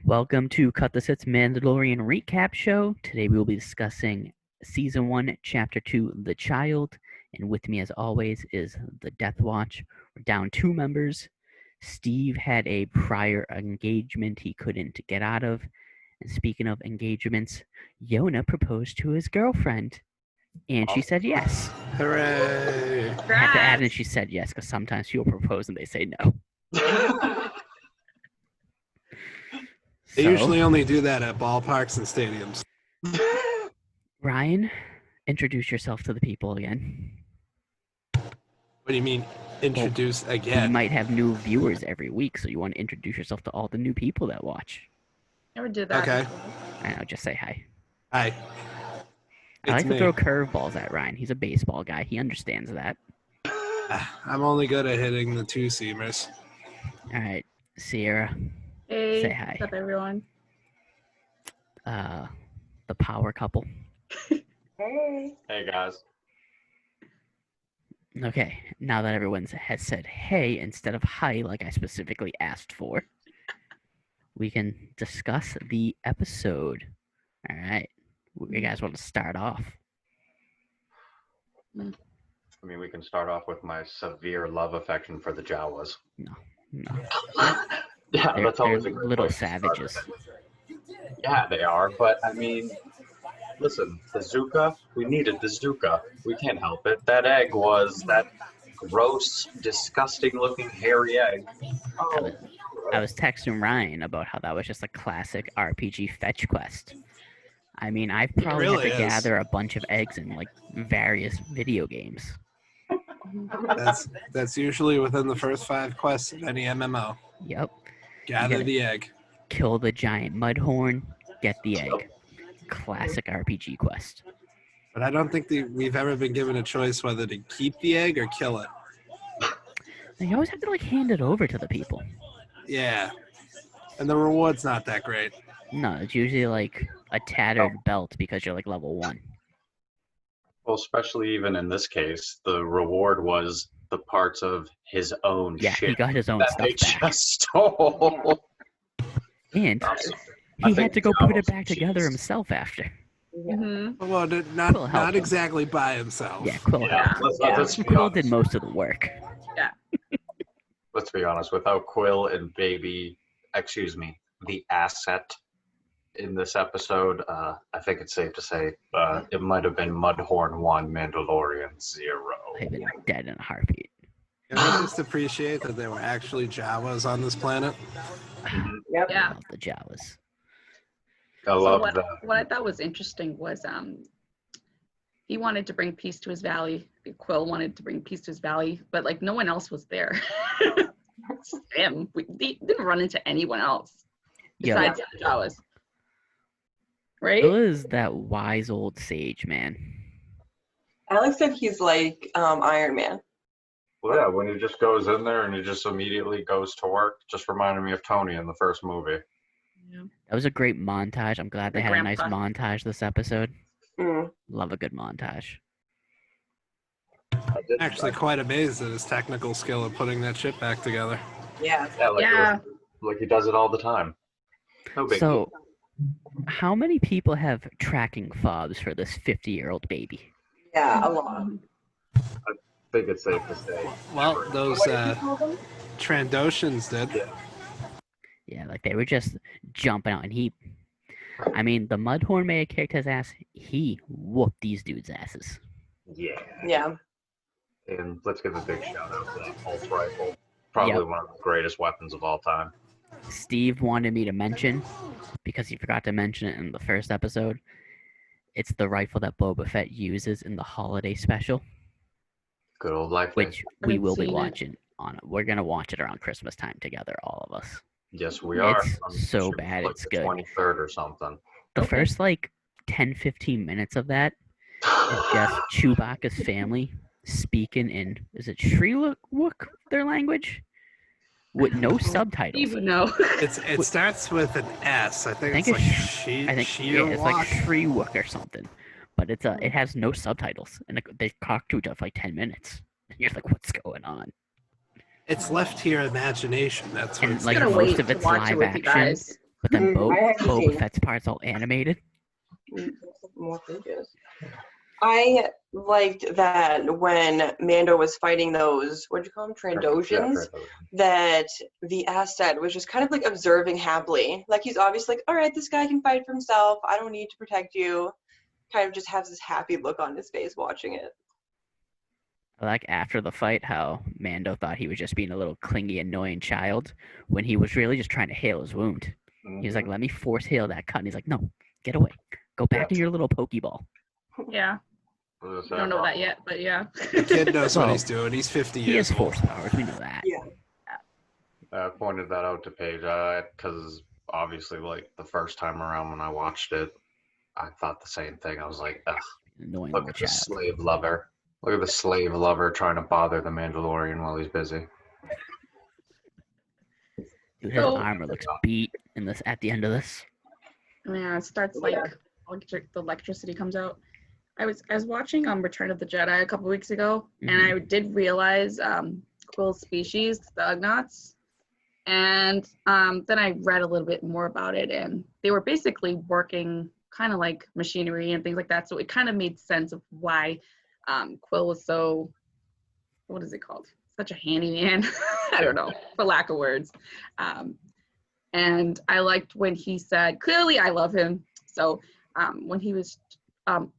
Welcome to Cut the Sith Mandalorian recap show. Today we will be discussing Season 1, Chapter 2, The Child. And with me, as always, is the Death Watch. We're down 2 members. Steve had a prior engagement he couldn't get out of. And speaking of engagements, Yona proposed to his girlfriend. And she said yes. Hooray! I had to add, and she said yes, because sometimes people propose and they say no. They usually only do that at ballparks and stadiums. Ryan, introduce yourself to the people again. What do you mean, introduce again? We might have new viewers every week, so you want to introduce yourself to all the new people that watch. Never did that. Okay. Before. I know, just say hi. Hi. I like me. to throw curveballs at Ryan. He's a baseball guy. He understands that. I'm only good at hitting the 2-seamers. All right, Sierra. Hey, Say hi. what's up, everyone? The power couple. Hey. Hey guys. Okay, now that everyone has said hey instead of hi, like I specifically asked for, we can discuss the episode. All right, you guys want to start off? I mean, we can start off with my severe love affection for the Jawas. No. Yeah, They're that's always a great little place to start. savages. Yeah, they are, but I mean, listen, the Zuka, we needed the Zuka. We can't help it. That egg was that gross, disgusting-looking hairy egg. Oh, I was texting Ryan about how that was just a classic RPG fetch quest. I mean, I've probably really had to is. gather a bunch of eggs in like various video games. That's usually within the first 5 quests of any MMO. Yep. Gather gotta- the egg. Kill the giant mudhorn, get the egg. Classic RPG quest. But I don't think we've ever been given a choice whether to keep the egg or kill it. And you always have to like hand it over to the people. Yeah. And the reward's not that great. No, it's usually like a tattered belt because you're like level 1. well, especially even in this case, the reward was the parts of his own Yeah, shit he got his own that stuff they back. just stole. And I he think had to go put it Jawas back are together cheese. himself after. Mm-hmm. Well, Quill not helped him. exactly by himself. Yeah, Quill Yeah, helped. let's be Quill did honest. most of the work. Let's be honest. Without Quill and the asset in this episode, I think it's safe to say it might have been Mudhorn 1, Mandalorian 0. I've been dead in a heartbeat. Can I just appreciate that there were actually Jawas on this planet? Yeah. I love the Jawas. I love what, that. what I thought was interesting was he wanted to bring peace to his valley. Quill wanted to bring peace to his valley, but like no one else was there. Just him. They didn't run into anyone else Yo, besides the Jawas. Right? Quill is that wise old sage, man. Alex said he's like Iron Man. Well, yeah, when he just goes in there and he just immediately goes to work, just reminded me of Tony in the first movie. Yeah. That was a great montage. I'm glad they The had a nice grandpa. montage this episode. Mm. Love a good montage. I did, Actually, quite amazed at his technical skill at putting that ship back together. Yeah. like he does it all the time. No big So, how many people have tracking fobs for this 50-year-old baby? Yeah, a lot. I think it's safe to say. Well, those Trandoshans did. Yeah. Yeah, like they were just jumping out, and I mean, the Mudhorn may have kicked his ass. He whooped these dudes' asses. Yeah. Yeah. And let's give a big shout out to that pulse rifle. Probably one of the greatest weapons of all time. Steve wanted me to mention, because he forgot to mention it in the first episode, it's the rifle that Boba Fett uses in the holiday special, Good old life. which we Haven't will be seen it. watching on. We're gonna watch it around Christmas time together, all of us. Yes, we are. It's I'm so sure bad, like it's the good. 23rd or something. The Okay. first like 10-15 minutes of that is just Chewbacca's family speaking in, is it Shriwook, their language? With no subtitles. Even know. It starts with an S. I think it's it's like I think yeah, it's like Shriwook or something. But it has no subtitles. And they talk to each other for like 10 minutes. You're like, what's going on? It's left to your imagination. That's what And it's like I'm gonna most wait of to it's watch it live with you action. guys. But then I haven't Boba seen. Fett's part's all animated. More pages. I liked that when Mando was fighting those, what'd you call them, Trandoshians, that the Aztec was just kind of like observing happily. Like he's obviously like, all right, this guy can fight for himself. I don't need to protect you. Kind of just has this happy look on his face watching it. I like after the fight how Mando thought he was just being a little clingy, annoying child when he was really just trying to heal his wound. He was like, let me force heal that cut. And he's like, no, get away. Go back to your little Pokeball. Yeah. I don't know that yet, but yeah. The kid knows what Well, he's doing. He's 50 He years has old. force powers. We know that. Yeah. I pointed that out to Paige because obviously, like the first time around when I watched it, I thought the same thing. I was like, ugh, Annoying look little at the child. slave lover. Look at the slave lover trying to bother the Mandalorian while he's busy. Dude, his So- armor looks beat in this at the end of this. Yeah, it starts like the electricity comes out. I was watching Return of the Jedi a couple weeks ago, and I did realize Quill's species, the Ugnaughts, and then I read a little bit more about it, and they were basically working kind of like machinery and things like that. So it kind of made sense of why Quill was so, what is it called? Such a handyman. I don't know, for lack of words. And I liked when he said, clearly I love him. So when he was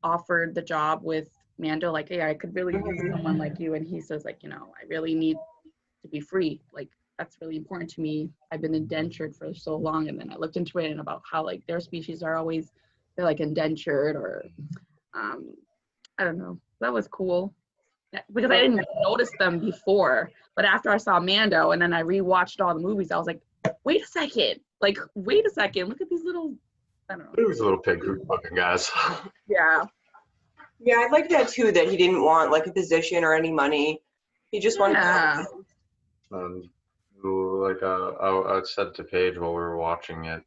offered the job with Mando, like, hey, I could really use someone like you. And he says, like, you know, I really need to be free. Like, that's really important to me. I've been indentured for so long. And then I looked into it and about how, like, their species are always, they're like indentured or, I don't know. That was cool. Because I didn't notice them before. But after I saw Mando and then I rewatched all the movies, I was like, wait a second. Like, wait a second. Look at these little, I don't know. These little pig fucking guys. Yeah. Yeah, I like that too, that he didn't want like a position or any money. He just wanted Yeah. Like I said to Paige while we were watching it,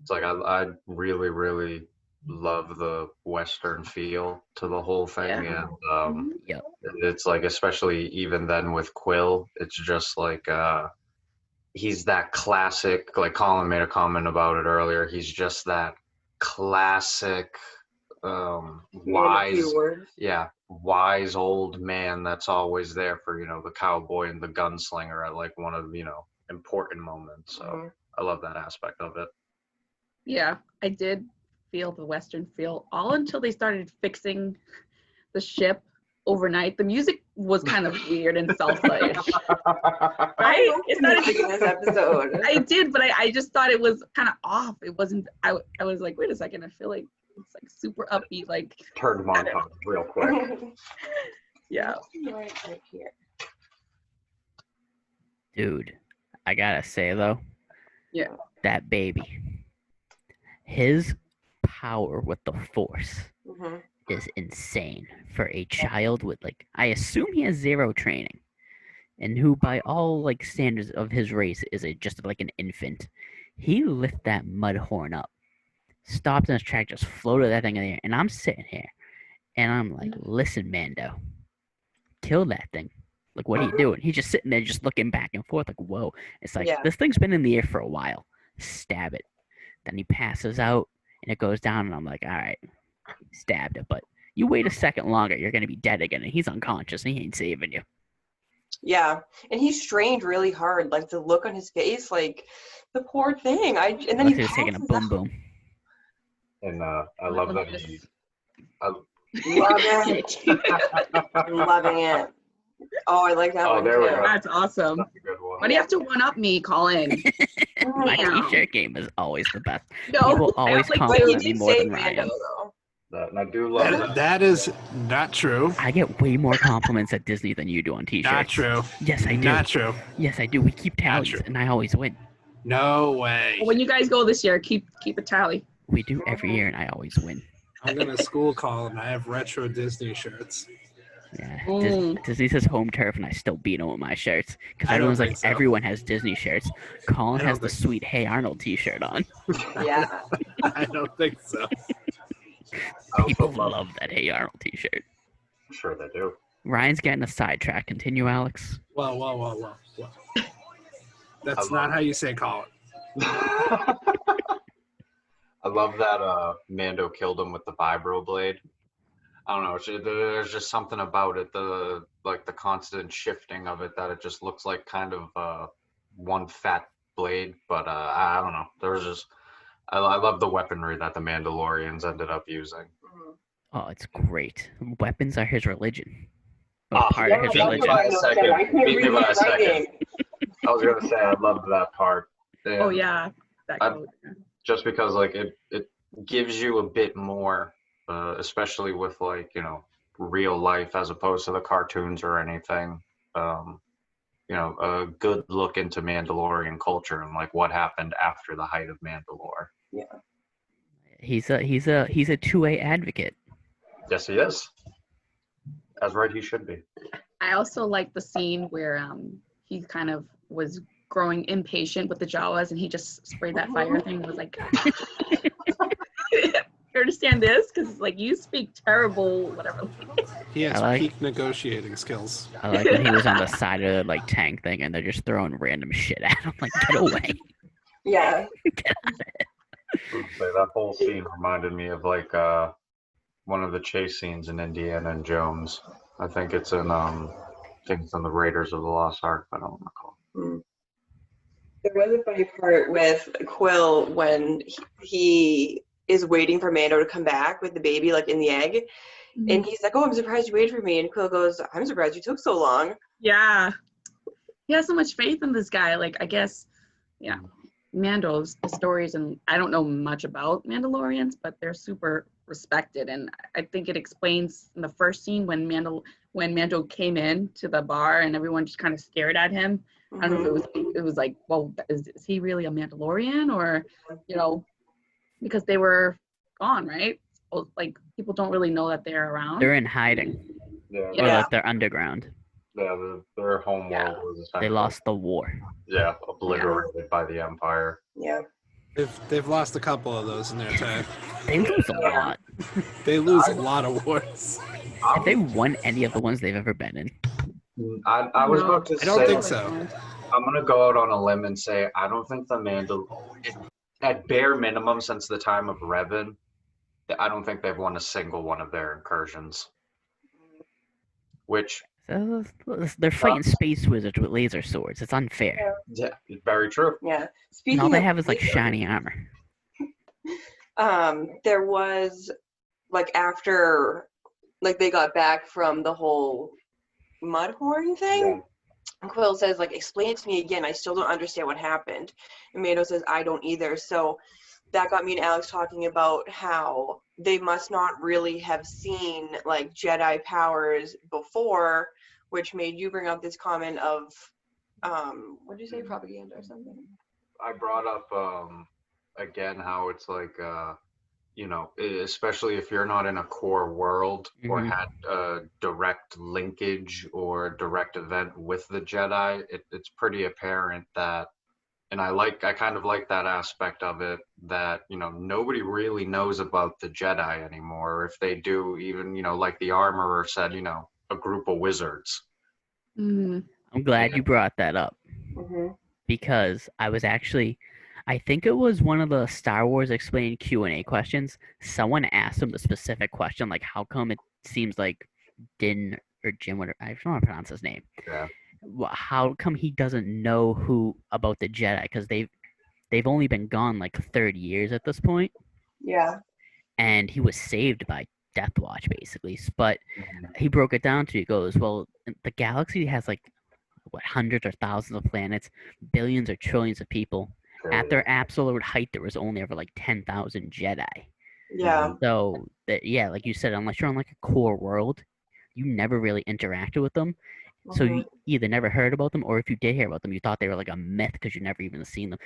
it's like I really, really love the Western feel to the whole thing. Yeah. And Yep. it's like, especially even then with Quill, it's just like he's that classic, like Colin made a comment about it earlier, he's just that classic wise wise old man that's always there for, you know, the cowboy and the gunslinger at like one of, you know, important moments. So I love that aspect of it. Yeah, I did feel the Western feel all until they started fixing the ship overnight. The music was kind of weird and salsa-ish. it started in this episode. I did, but I just thought it was kind of off. It wasn't, I was like, wait a second, I feel like it's like super upbeat, like. Turned montage real quick. Yeah. Right here. Dude, I gotta say though, Yeah. that baby, his power with the Force is insane for a child with, like, I assume he has zero training, and who by all like standards of his race is just like an infant. He lifted that mud horn up, stopped in his track, just floated that thing in the air, and I'm sitting here, and I'm like, listen, Mando, kill that thing. Like, what are you doing? He's just sitting there, just looking back and forth, like, whoa. It's like, this thing's been in the air for a while. Stab it. Then he passes out, and it goes down, and I'm like, all right, stabbed it. But you wait a second longer, you're going to be dead again, and he's unconscious, and he ain't saving you. Yeah, and he strained really hard, like the look on his face, like the poor thing. And then he was taking a boom boom. And I love that he. Love it. I'm loving it. Oh, I like that one there too. we go. That's awesome. That's a good one. Why do you have to one up me, Colin? My Damn. t-shirt game is always the best. No, People I always don't like compliment But he me did more say than Mando, Ryan. though. And I do love that. That is not true. I get way more compliments at Disney than you do on t-shirts. Not true. Yes, I do. Not true. Yes, I do. We keep tallies, true. and I always win. No way. When you guys go this year, keep a tally. We do every year, and I always win. I'm gonna school call and I have retro Disney shirts. Yeah, Mm. Disney's his home turf, and I still beat him with my shirts because I don't everyone's like, think so. everyone has Disney shirts. Colin I don't has the think- sweet Hey Arnold t-shirt on. Yeah. I don't think so. I also People love- love that Hey Arnold t-shirt. I'm sure they do. Ryan's getting a sidetrack. Continue, Alex. Whoa. That's I love not it. how you say call it. I love that Mando killed him with the vibro blade. I don't know. There's just something about it, the constant shifting of it, that it just looks like kind of one fat blade. But I don't know. There was just I love the weaponry that the Mandalorians ended up using. Oh, it's great. Weapons are his religion. Or Oh, part of his yeah, religion. by a second. I can't Beat me read by a my second. writing. I was gonna say I loved that part. Oh And yeah, that I- quote. just because like it gives you a bit more, especially with like real life as opposed to the cartoons or anything. A good look into Mandalorian culture and like what happened after the height of Mandalore. Yeah. He's a 2A advocate. Yes, he is. As right he should be. I also like the scene where he kind of was growing impatient with the Jawas, and he just sprayed that fire thing and was like, "You understand this? Because like you speak terrible, whatever." He has I like- peak negotiating skills. I like when he was on the side of the like tank thing and they're just throwing random shit at him. Like, get away. Yeah. That whole scene reminded me of like one of the chase scenes in Indiana and Jones. I think it's in the Raiders of the Lost Ark. I don't recall. There was a funny part with Quill when he is waiting for Mando to come back with the baby, like in the egg. And he's like, "Oh, I'm surprised you waited for me." And Quill goes, "I'm surprised you took so long." Yeah, he has so much faith in this guy. Like, I guess, yeah, Mando's stories, and I don't know much about Mandalorians, but they're super respected, and I think it explains in the first scene when Mando came in to the bar and everyone just kind of stared at him. I don't know if it was like, well, is he really a Mandalorian, or because they were gone, right? So, like, people don't really know that they're around. They're in hiding. Yeah, Or Yeah. like they're underground. their home world was They essentially, lost the war. obliterated by the Empire. Yeah. They've lost a couple of those in their time. They lose a lot. They lose a lot of wars. Have they won any of the ones they've ever been in? I was about to I don't say, think so. I'm gonna go out on a limb and say I don't think the at bare minimum since the time of Revan, I don't think they've won a single one of their incursions. Which So, they're fighting space wizards with laser swords. It's unfair. yeah, very true. Yeah. And Speaking all they of have is like wizards, shiny armor. there was like after like they got back from the whole Mudhorn thing. Quill says, like, explain it to me again. I still don't understand what happened. And Mando says, I don't either. So that got me and Alex talking about how they must not really have seen like Jedi powers before, which made you bring up this comment of what did you say, propaganda or something? I brought up again how it's like especially if you're not in a core world or Mhm. had a direct linkage or direct event with the Jedi, it's pretty apparent that, and I kind of like that aspect of it, that nobody really knows about the Jedi anymore. If they do, even like the armorer said, a group of wizards. Mhm. I'm glad you brought that up because I think it was one of the Star Wars Explained Q&A questions. Someone asked him the specific question, like, how come it seems like Din or Jim, whatever, I don't know how to pronounce his name. Yeah. How come he doesn't know about the Jedi? Because they've only been gone like 30 years at this point. Yeah. And he was saved by Death Watch, basically. But he broke it down to, he goes, well, the galaxy has like, what, hundreds or thousands of planets, billions or trillions of people. At their absolute height, there was only ever like 10,000 Jedi. Yeah. So, like you said, unless you're on like a core world, you never really interacted with them. So you either never heard about them, or if you did hear about them, you thought they were like a myth because you never even seen them.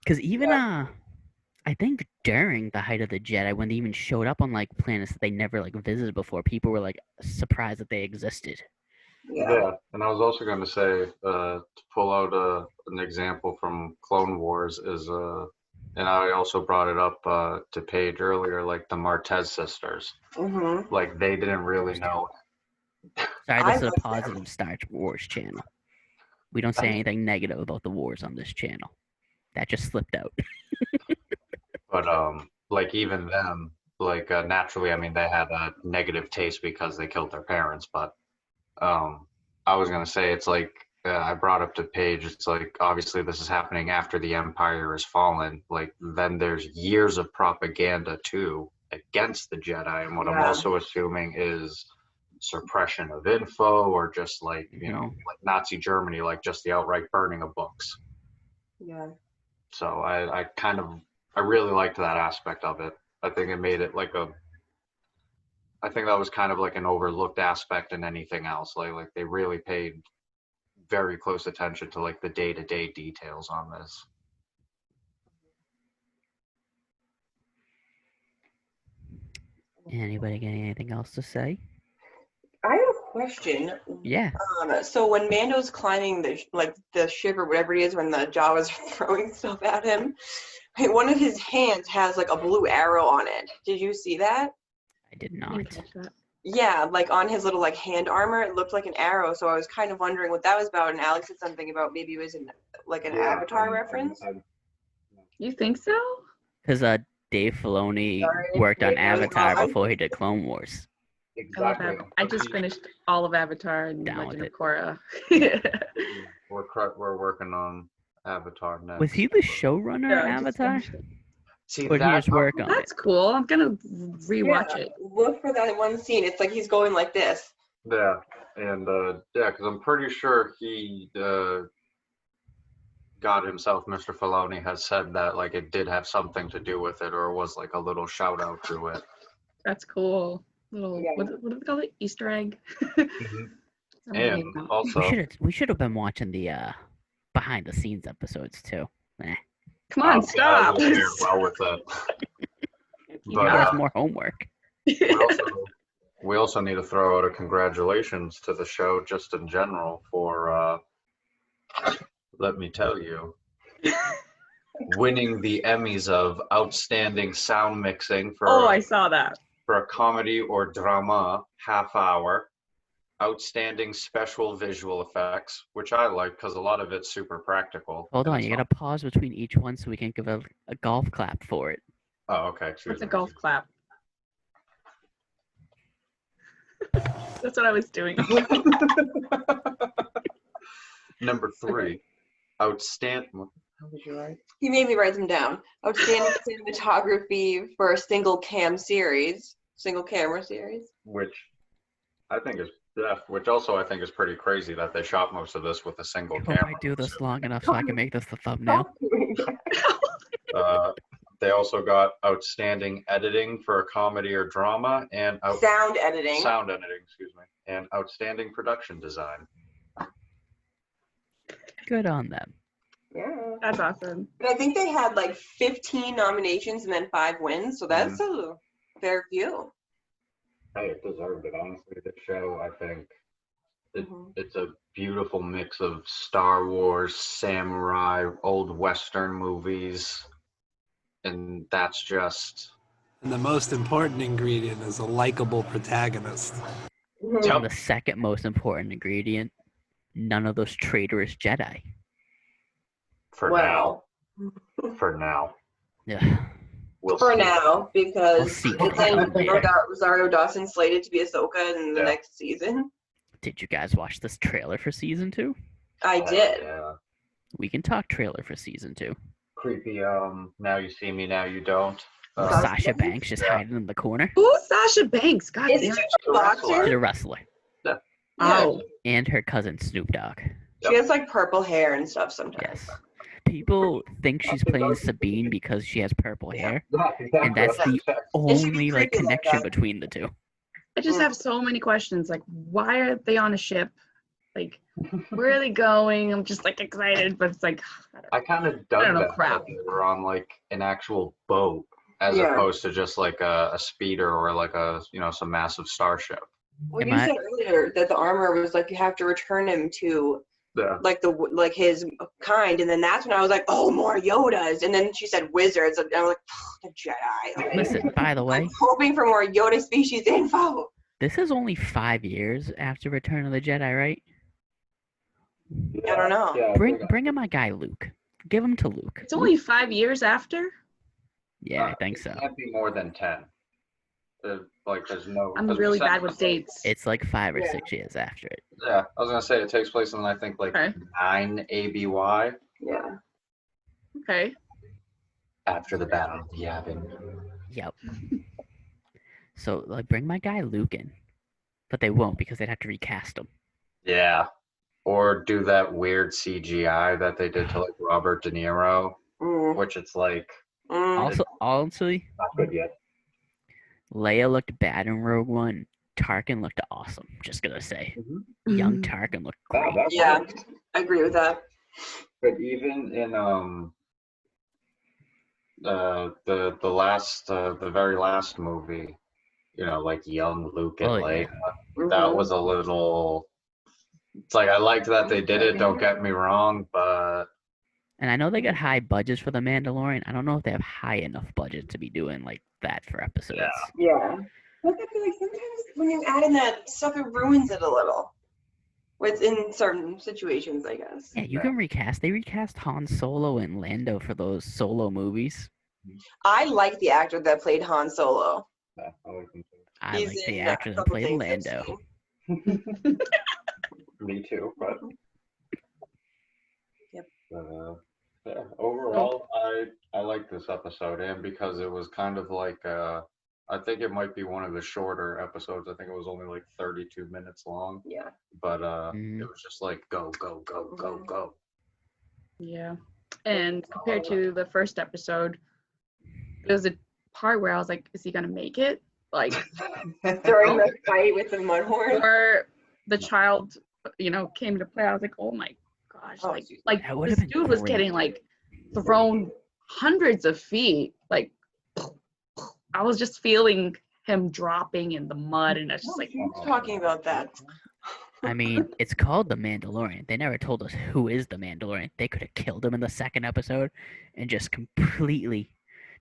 Because even I think during the height of the Jedi, when they even showed up on like planets that they never like visited before, people were like surprised that they existed. Yeah, and I was also going to say, to pull out an example from Clone Wars is, and I also brought it up to Paige earlier, like the Martez sisters. Like they didn't really know. Sorry, I this is love a positive Star Wars channel. We don't say anything negative about the wars on this channel. That just slipped out. But like even them, like naturally, I mean, they had a negative taste because they killed their parents. But I was gonna say it's like I brought up to Paige. It's like obviously this is happening after the Empire has fallen. Like then there's years of propaganda too against the Jedi, and what I'm also assuming is suppression of info or just like you know like Nazi Germany, like just the outright burning of books. Yeah. So I really liked that aspect of it. I think it made it like I think that was kind of like an overlooked aspect in anything else. Like they really paid very close attention to like the day-to-day details on this. Anybody got anything else to say? I have a question. Yeah. So when Mando's climbing the ship or whatever it is, when the Jawa's throwing stuff at him, one of his hands has like a blue arrow on it. Did you see that? I did I not. didn't catch that. Yeah, like on his little like hand armor, it looked like an arrow. So I was kind of wondering what that was about. And Alex said something about maybe it was an Avatar reference. You think so? Because Dave Filoni Sorry. worked on Wait, I was Avatar wrong. before he did Clone Wars. I love I just finished all of Avatar and Down Legend with of Korra. We're working on Avatar next. Was he the showrunner Yeah, on I just Avatar? finished it. See Or did he just work on it? That's cool. I'm gonna rewatch it. Look for that one scene. It's like he's going like this. Yeah, and yeah, because I'm pretty sure he God himself, Mr. Filoni, has said that like it did have something to do with it, or was like a little shout out to it. That's cool. Little Yeah. what do they call it? Easter egg. And also, We should have been watching the behind the scenes episodes too. Come on, stop. I was very well with that. But That's more homework. we also need to throw out a congratulations to the show just in general for let me tell you, winning the Emmys of Outstanding Sound Mixing for Oh, I saw that. for a comedy or drama half hour, Outstanding Special Visual Effects, which I like because a lot of it's super practical. Hold on, you gotta pause between each one so we can give a golf clap for it. Oh, okay. What's a golf clap? That's what I was doing. Number 3, outstanding. How did you write? He made me write them down. Outstanding cinematography for a single camera series. Which I think is which also I think is pretty crazy that they shot most of this with a single I hope camera. I do this long enough so I can make this the thumbnail. They also got outstanding editing for a comedy or drama and Sound editing, excuse me, and outstanding production design. Good on them. Yeah. That's awesome. And I think they had like 15 nominations and then 5 wins, so that's a fair few. Hey, it deserved it. Honestly, this show, I think, it's a beautiful mix of Star Wars, samurai, old Western movies, and that's just... And the most important ingredient is a likable protagonist. And the second most important ingredient, none of those traitorous Jedi. For now. Yeah. For now, because We'll see. Rosario Dawson slated to be Ahsoka in the next season. Did you guys watch this trailer for season 2? I did. Yeah. We can talk trailer for season 2. Creepy, now you see me, now you don't. Sasha Banks just hiding in the corner. Who's Sasha Banks? God Isn't damn. she a boxer? She's a wrestler. Oh, And her cousin Snoop Dogg. She has like purple hair and stuff sometimes. Yes. People think she's playing Sabine because she has purple hair, and that's the only like connection between the two. I just have so many questions. Like, why are they on a ship? Like, where are they going? I'm just like excited, but it's like I kind of dug that crap. They were on like an actual boat as opposed to just like a speeder or like a some massive starship. Well, you said earlier that the armor was like you have to return him to like his kind, and then that's when I was like, oh, more Yodas, and then she said wizards, and I was like, the Jedi. Listen, by the way, I'm hoping for more Yoda species info. This is only 5 years after Return of the Jedi, right? I don't know. Bring in my guy Luke. give him to Luke. It's only 5 years after. Yeah, I think so. It can't be more than 10. There's no. I'm 'cause we really said- bad with dates. It's like 5 or Yeah. 6 years after it. Yeah, I was gonna say it takes place in I think Okay. 9 ABY Yeah. Okay. after the Battle of Yavin. Yep. So like, bring my guy Luke in, but they won't because they'd have to recast him. Yeah, or do that weird CGI that they did to Robert De Niro, Mm. which it's like Also, honestly, not good yet. Leia looked bad in Rogue One. Tarkin looked awesome. Just gonna say, young Tarkin looked great. Yeah, I agree with that. But even in the very last movie, like young Luke and Oh, yeah. Leia, that was a little. It's like I liked that they did it. Don't get me wrong, but And I know they got high budgets for the Mandalorian. I don't know if they have high enough budget to be doing like that for episodes. Yeah. But I feel like sometimes when you add in that stuff, it ruins it a little. Within certain situations, I guess. Yeah, you can recast. They recast Han Solo and Lando for those Solo movies. I like the actor that played Han Solo. yeah, I like them too. I He's like the in a actor that couple played things I've Lando. seen. Me too, but. Yep. Yeah. Overall, I like this episode, and because it was kind of like I think it might be one of the shorter episodes. I think it was only like 32 minutes long, Yeah. but Mhm. it was just like go go go go go. Yeah. And compared to the first episode, there was a part where I was like, is he gonna make it? Like, During the fight with the Mudhorn. or the child, came to play. I was like, oh my gosh, Oh, like That would've this been dude was great. getting like thrown hundreds of feet. Like, I was just feeling him dropping in the mud, and it's just like, Who's talking about that? I mean, it's called The Mandalorian. They never told us who is the Mandalorian. They could have killed him in the second episode and just completely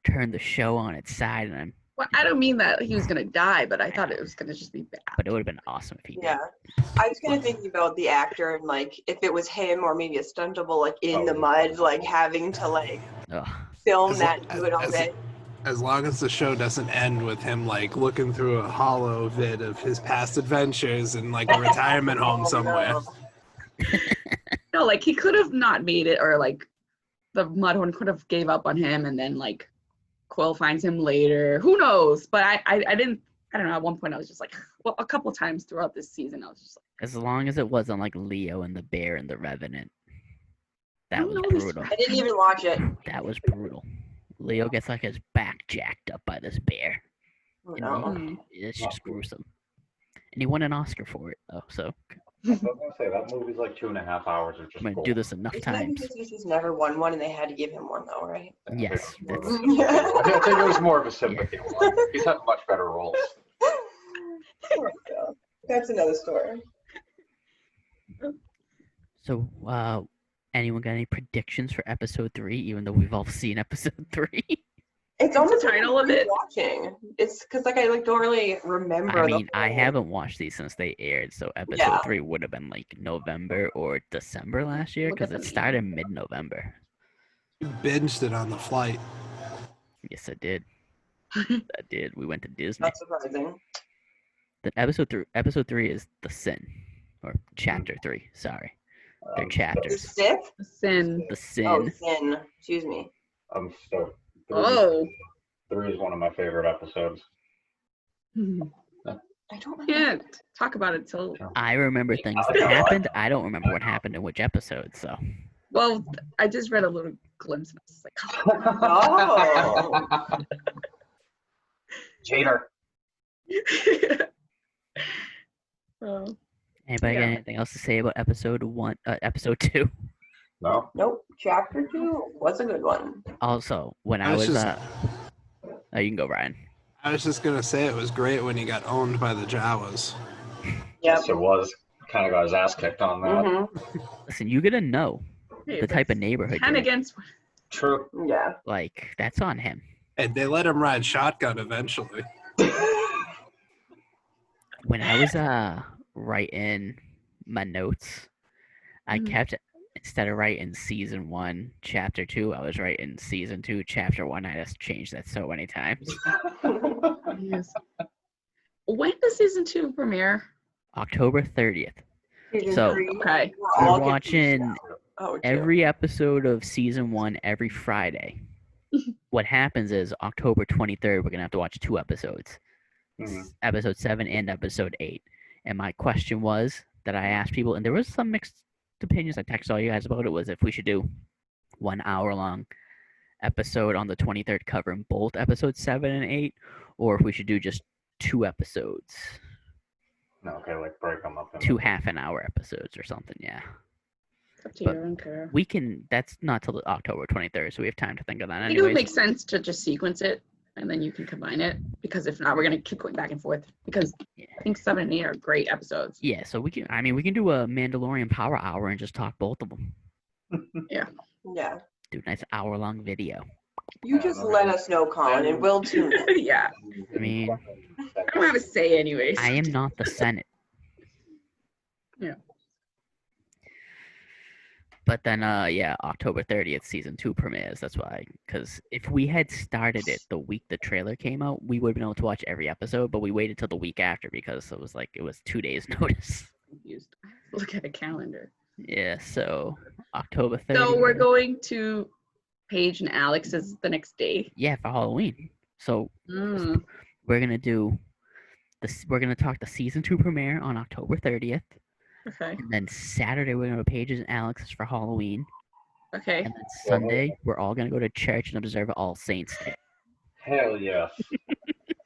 turned the show on its side. well, I don't mean that he was gonna die, but I thought it was gonna just be bad. But it would have been awesome if he did. Yeah. I was kind of thinking about the actor and like if it was him or maybe a stunt double like in the mud, like having to like Ugh. film As- that, do it all as- day. As long as the show doesn't end with him like looking through a hollow vid of his past adventures in like a retirement home somewhere. No, like he could have not made it, or like the Mudhorn could have gave up on him, and then like Quill finds him later. Who knows? But I don't know. At one point, I was just like, well, a couple times throughout this season, I was just like, As long as it wasn't like Leo and the Bear and the Revenant. That don't was know this brutal. I didn't even watch it. That was brutal. Leo gets like his back jacked up by this bear. Oh, And no. It's just gruesome. And he won an Oscar for it, though. So I was gonna say that movie's like 2.5 hours of just. I'm gonna gold. do this enough Isn't that times. because he's never won one and they had to give him one though, right? Yes, I that's think it was more of a sympathy one. He's had much better roles. Poor Phil. That's another story. so. Anyone got any predictions for episode 3? Even though we've all seen episode 3. It's almost the title of it? Watching. It's because like I like don't really remember. I the mean, I whole- haven't watched these since they aired, so episode Yeah. 3 would have been like November or December last year Look at because it the started mid-November. You binged it on the flight. Yes, I did. I did. We went to Disney. Not surprising. The episode 3 is the Sin, or chapter 3. Sorry, they're The chapters. Sith? sin. The Sin. Oh, Sin. Excuse me. I'm stoked. Oh. 3 is one of my favorite episodes. I don't remember. Can't talk about it till. I remember things that happened. I don't remember what happened in which episode. So Well, I just read a little glimpse, and I was like, Oh. Cheater. oh. anybody got Yeah. anything else to say about episode 1? Episode 2. No. Nope. Chapter 2 was a good one. Also, when I I was was just- oh, you can go, Ryan. I was just gonna say it was great when he got owned by the Jawas. Yep. Yes, it was. Kind of got his ass kicked on that. Mm-hmm. Listen, you gotta know Hey, the type of that's neighborhood. 10 you're in. against. True. Yeah. Like that's on him. And they let him ride shotgun eventually. When I was writing my notes, I Mhm. kept instead of writing season 1, chapter 2, I was writing season 2, chapter 1. I just changed that so many times. Yes. When does season 2 premiere? October 30th. Season So- 3, Okay. we're We're all confused watching now. Oh, dear. every episode of season 1 every Friday. What happens is October 23rd, we're gonna have to watch 2 episodes, episode 7 and episode 8. And my question was that I asked people, and there was some mixed opinions. I texted all you guys about it. Was if we should do 1 hour long episode on the 23rd covering both episodes 7 and 8, or if we should do just 2 episodes, No, okay, like break them up. 2 half-an-hour episodes or something. Yeah. It's up to But you. I don't care. We can. That's not till October 23rd, so we have time to think of that. I think it would Anyways, make sense to just sequence it and then you can combine it, because if not, we're gonna keep going back and forth, because I think 7 and 8 are great episodes. yeah. So we can. I mean, we can do a Mandalorian Power Hour and just talk both of them. Yeah. Do a nice hour-long video. You just let us know, Colin, and we'll tune in. Yeah, I mean, I don't have a say anyways. I am not the Senate. Yeah. But then, yeah, October 30th, season 2 premieres. That's why, because if we had started it the week the trailer came out, we would have been able to watch every episode. But we waited till the week after because it was 2 days notice. Confused. Look at a calendar. Yeah. So October 30th. So we're going to Paige and Alex's the next day. Yeah, for Halloween. So Mm. we're gonna do this. We're gonna talk the season 2 premiere on October 30th. Okay. And then Saturday we're gonna go Pages and Alex's for Halloween. Okay. And then Sunday we're all gonna go to church and observe All Saints Day. Hell yes.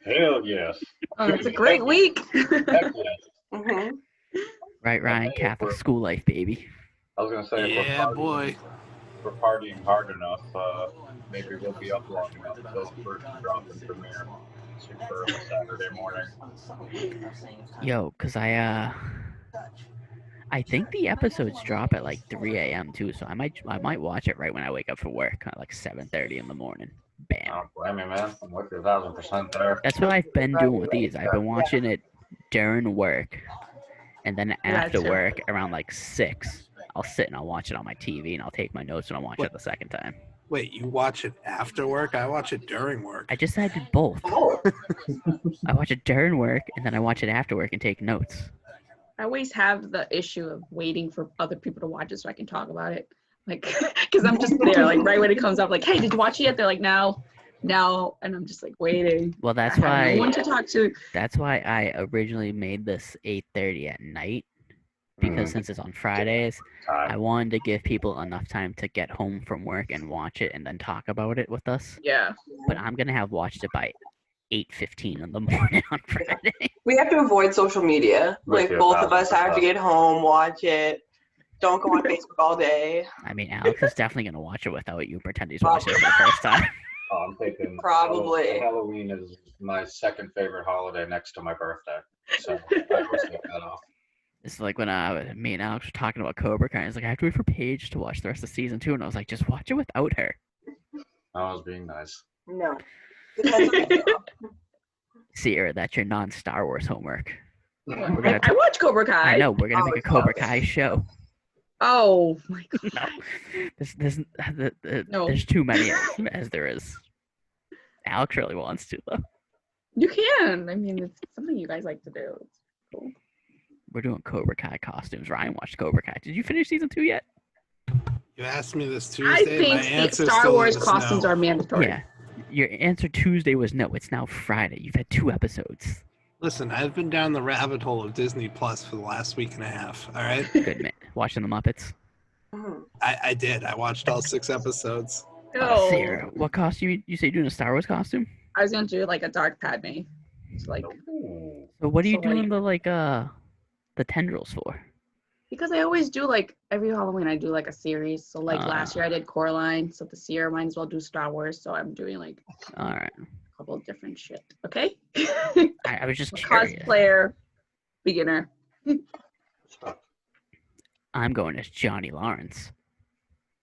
Hell yes. Oh, it's a great week. Heck yes. Mhm. Right, Ryan? Hey, Catholic we're- school life, baby. I was gonna say, if Yeah, we're boy. we're partying hard enough, maybe we'll be up long enough until the first drop and premiere. Super early Saturday morning. Yo, cause I think the episodes drop at like 3 a.m. too, so I might watch it right when I wake up for work, at like 7:30 in the morning. I Bam. don't blame you, man. I'm with you 1,000% there. That's what I've been doing with these. I've been watching it during work, and then after Gotcha. work around like 6, I'll sit and I'll watch it on my TV, and I'll take my notes and I'll watch it the second time. Wait, you watch it after work? I watch it during work. I just said I did both. I watch it during work, and then I watch it after work and take notes. I always have the issue of waiting for other people to watch it so I can talk about it. Like, because I'm just there, like right when it comes up, like, hey, did you watch it yet? They're like, no, and I'm just like waiting. Well, that's I have no one why. to talk to. That's why I originally made this 8:30 at night, because since it's on Fridays, I wanted to give people enough time to get home from work and watch it and then talk about it with us. Yeah. But I'm gonna have watched it by 8:15 in the morning on Friday. We have to avoid social media. With Like, you, both of us have 1,000%. to get home, watch it. Don't go on Facebook all day. I mean, Alex is definitely gonna watch it without you. Pretend he's watching it for the first time. Oh, I'm thinking Probably. Halloween is my second favorite holiday next to my birthday. So I always take that off. It's like when me and Alex were talking about Cobra Kai. It's like I have to wait for Paige to watch the rest of season 2, and I was like, just watch it without her. I was being nice. No. Depends on the show. Sierra, that's your non-Star Wars homework. I, gonna I watch Cobra Kai. I know we're gonna Oh, make a it's Cobra not. Kai show. Oh my god. No, No. there's too many as there is. Alex really wants to though. You can. I mean, it's something you guys like to do. It's cool. We're doing Cobra Kai costumes. Ryan watched Cobra Kai. Did you finish season 2 yet? You asked me this I Tuesday. think My the answer Star still Wars is costumes no. are mandatory. Yeah. Your answer Tuesday was no. It's now Friday. You've had 2 episodes. Listen, I've been down the rabbit hole of Disney Plus for the last week and a half. All right, Good man. Watching the Muppets. Mhm. I did. I watched all 6 episodes. No. Sarah, what costume? You say you're doing a Star Wars costume? I was gonna do like a dark Padme. It's like Ooh. So what are you So, like- doing the tendrils for? because I always do like every Halloween I do like a series. So like Ah. last year I did Coraline. So this year I might as well do Star Wars. So I'm doing like All right. a couple of different shit. Okay. I was just curious. Cosplayer beginner. I'm going as Johnny Lawrence.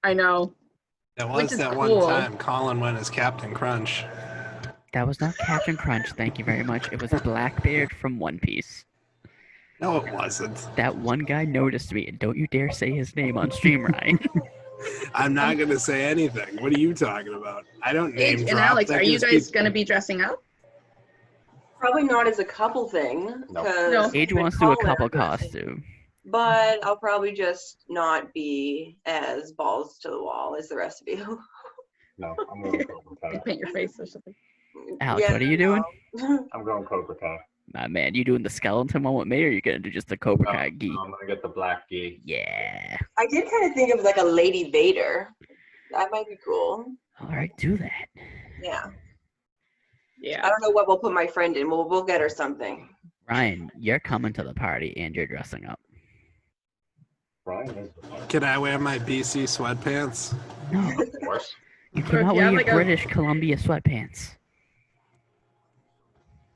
I know. That Which was is that cool. one time Colin went as Captain Crunch. That was not Captain Crunch. Thank you very much. It was Blackbeard from One Piece. No, it wasn't. That one guy noticed me, and don't you dare say his name on stream, Ryan. I'm not going to say anything. What are you talking about? I don't name Paige drop. and Alex, That are you gives guys people- going to be dressing up? Probably not as a couple thing. No. 'cause No. Age even wants to do a Colin couple are dressing. costume. But I'll probably just not be as balls to the wall as the rest of you. No, I'm going Cobra You Kai. paint your face or something. Alex, what are you doing? no. I'm going Cobra Kai. Man, you doing the skeleton one with me, or you gonna do just the Cobra No, Kai gi? no, I'm going to get the black gi. Yeah. I did kind of think of like a Lady Vader. That might be cool. All right, do that. Yeah. I Yeah. don't know what we'll put my friend in. We'll get her something. Ryan, you're coming to the party and you're dressing up. Brian is the one. Can I wear my BC sweatpants? No, Of course. you Or if cannot you wear have, your like, a- British Columbia sweatpants.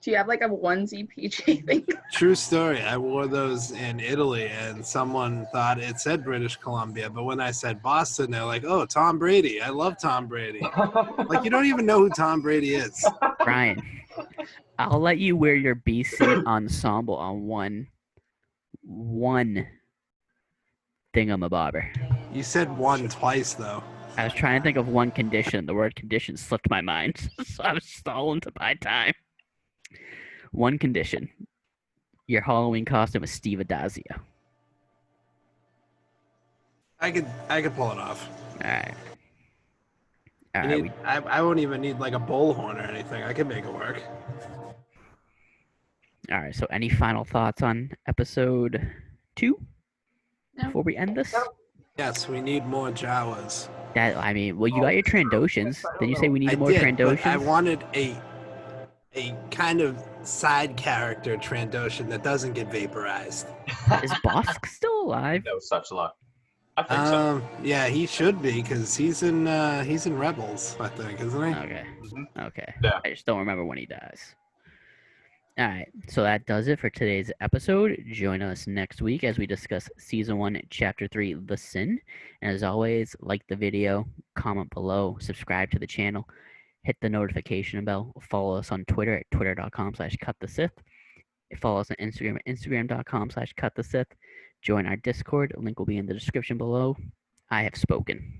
Do you have like a onesie PJ thing? True story. I wore those in Italy, and someone thought it said British Columbia. But when I said Boston, they're like, "Oh, Tom Brady. I love Tom Brady." Like, you don't even know who Tom Brady is. Ryan, I'll let you wear your BC ensemble on one thingamabobber. You said one twice, though. I was trying to think of one condition. The word condition slipped my mind, so I was stalling to buy time. One condition. Your Halloween costume is Steve Adazio. I could pull it off. All right. All You right. need- I won't even need like a bullhorn or anything. I can make it work. All right. So, any final thoughts on episode 2 No. before we end this? No. Yes, we need more Jawas. Well, you got your Trandoshans. Did you say we I need more did, but Trandoshans? I wanted a kind of side character Trandoshan that doesn't get vaporized. Is Bosk still alive? No such luck. I think so. Yeah, he should be because he's in Rebels, I think, isn't he? Okay. Mhm. Okay. Yeah. I just don't remember when he dies. All right. So that does it for today's episode. Join us next week as we discuss Season 1, Chapter 3, The Sin. And as always, like the video, comment below, subscribe to the channel, hit the notification bell, follow us on Twitter at twitter.com/cutthesith. Follow us on Instagram at instagram.com/cutthesith. Join our Discord. Link will be in the description below. I have spoken.